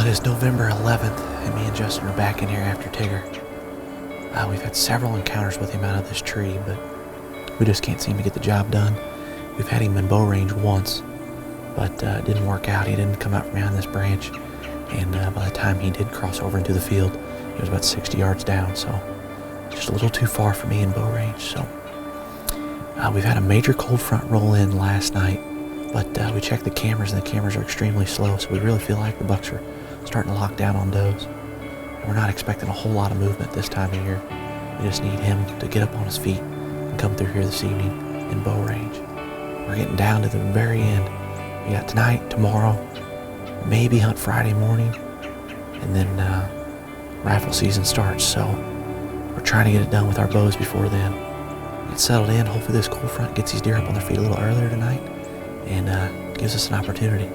Well, it is November 11th, and me and Justin are back in here after Tigger. We've had several encounters with him out of this tree, but we just can't seem to get the job done. We've had him in bow range once, but it didn't work out. He didn't come out from behind this branch, and by the time he did cross over into the field, he was about 60 yards down, so just a little too far for me in bow range. So we've had a major cold front roll in last night, but we checked the cameras, and the cameras are extremely slow, so we really feel like the bucks are starting to lock down on does. And we're not expecting a whole lot of movement this time of year. We just need him to get up on his feet and come through here this evening in bow range. We're getting down to the very end. We got tonight, tomorrow, maybe hunt Friday morning, and then rifle season starts, so we're trying to get it done with our bows before then. Get settled in. Hopefully this cold front gets these deer up on their feet a little earlier tonight and gives us an opportunity.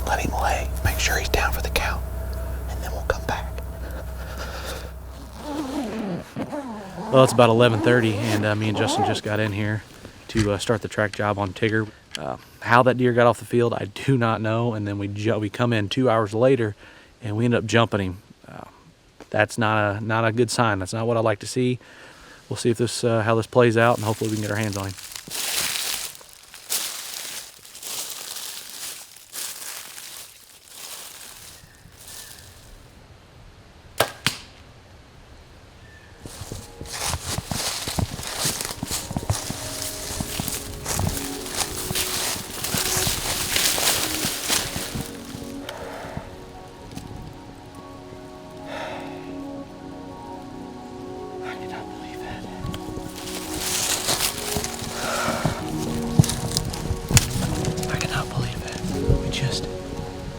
Let him lay. Make sure he's down for the count. Well, it's about 11:30, and me and Justin just got in here to start the track job on Tigger. How that deer got off the field, I do not know. And then we come in 2 hours later, and we end up jumping him. That's not a good sign. That's not what I like to see. We'll see if this how this plays out, and hopefully we can get our hands on him.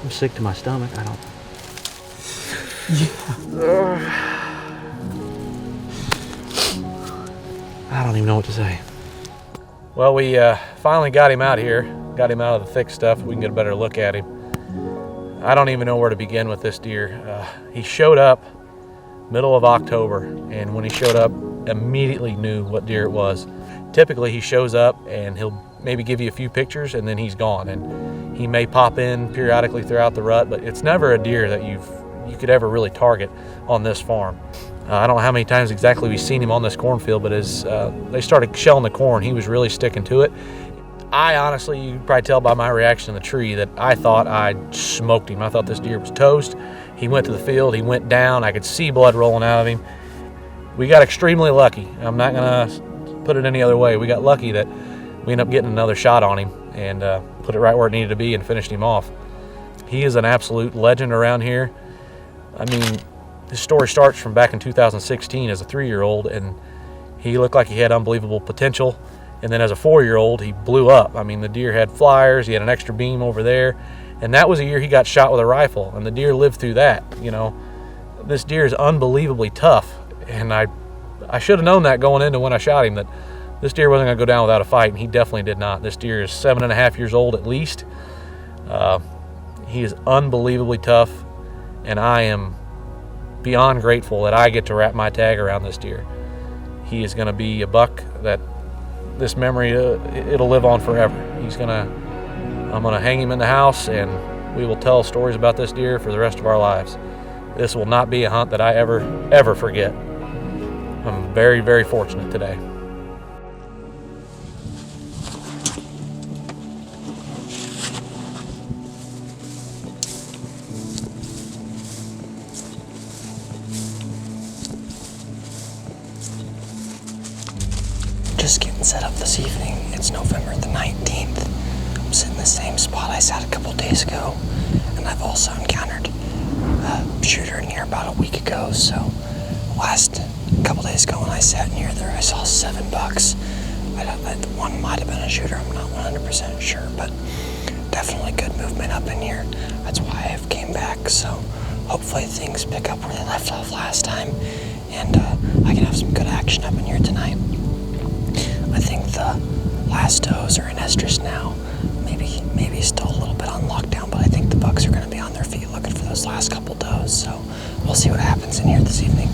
I'm sick to my stomach. I don't. I don't even know what to say. Well, we finally got him out here. Got him out of the thick stuff. We can get a better look at him. I don't even know where to begin with this deer. He showed up middle of October, and when he showed up, immediately knew what deer it was. Typically, he shows up and he'll maybe give you a few pictures, and then he's gone. And he may pop in periodically throughout the rut, but it's never a deer that you could ever really target on this farm. I don't know how many times exactly we've seen him on this cornfield, but as they started shelling the corn, he was really sticking to it. I honestly, you can probably tell by my reaction in the tree that I thought I smoked him. I thought this deer was toast. He went to the field, he went down, I could see blood rolling out of him. We got extremely lucky. I'm not gonna put it any other way. We got lucky that we ended up getting another shot on him and put it right where it needed to be and finished him off. He is an absolute legend around here. I mean, his story starts from back in 2016 as a 3-year-old, and he looked like he had unbelievable potential. And then as a 4-year-old, he blew up. I mean, the deer had flyers, he had an extra beam over there, and that was a year he got shot with a rifle, and the deer lived through that. You know, this deer is unbelievably tough, and I should have known that going into when I shot him, that this deer wasn't going to go down without a fight, and he definitely did not. This deer is 7.5 years old at least. He is unbelievably tough, and I am beyond grateful that I get to wrap my tag around this deer. He is going to be a buck that this memory, it'll live on forever. I'm going to hang him in the house, and we will tell stories about this deer for the rest of our lives. This will not be a hunt that I ever forget. I'm very, very fortunate today. Just getting set up this evening. It's November the 19th. I'm sitting in the same spot I sat a couple days ago, and I've also encountered a shooter in here about a week ago. So last couple days ago when I sat in here, I saw 7 bucks. One might have been a shooter, I'm not 100% sure, but definitely good movement up in here. That's why I came back. So hopefully things pick up where they left off last time, and I can have some good action up in here tonight. I think the last does are in estrus now. Maybe still a little bit on lockdown, but I think the bucks are going to be on their feet looking for those last couple does. So we'll see what happens in here this evening.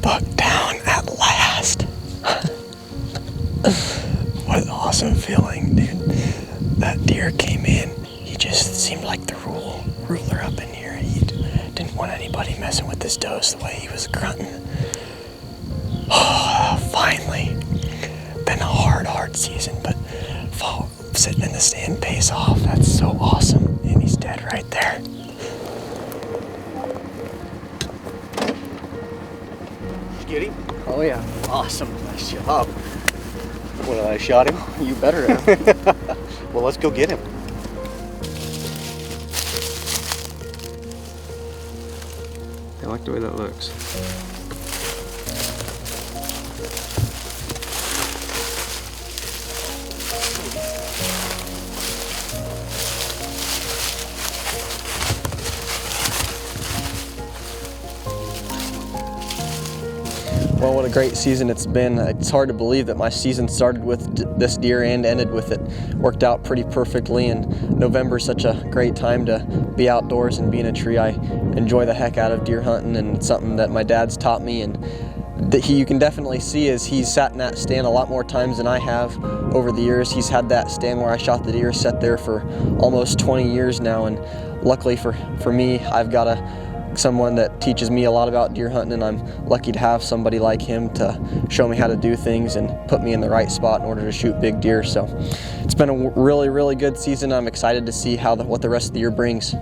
buck down at last. What an awesome feeling, dude. That deer came in. He just seemed like the ruler up in here. He didn't want anybody messing with his does the way he was grunting. Oh, finally. Been a hard season, but sitting in the stand pays off. That's so awesome. And he's dead right there. Get him? Oh yeah, awesome. Nice job. Well, I shot him. You better have. Well, let's go get him. I like the way that looks. Well, what a great season it's been. It's hard to believe that my season started with this deer and ended with it. Worked out pretty perfectly, and November's such a great time to be outdoors and be in a tree. I enjoy the heck out of deer hunting, and it's something that my dad's taught me, and that you can definitely see as he's sat in that stand a lot more times than I have over the years. He's had that stand where I shot the deer set there for almost 20 years now, and luckily for me, I've got someone that teaches me a lot about deer hunting, and I'm lucky to have somebody like him to show me how to do things and put me in the right spot in order to shoot big deer. So it's been a really good season. I'm excited to see what the rest of the year brings.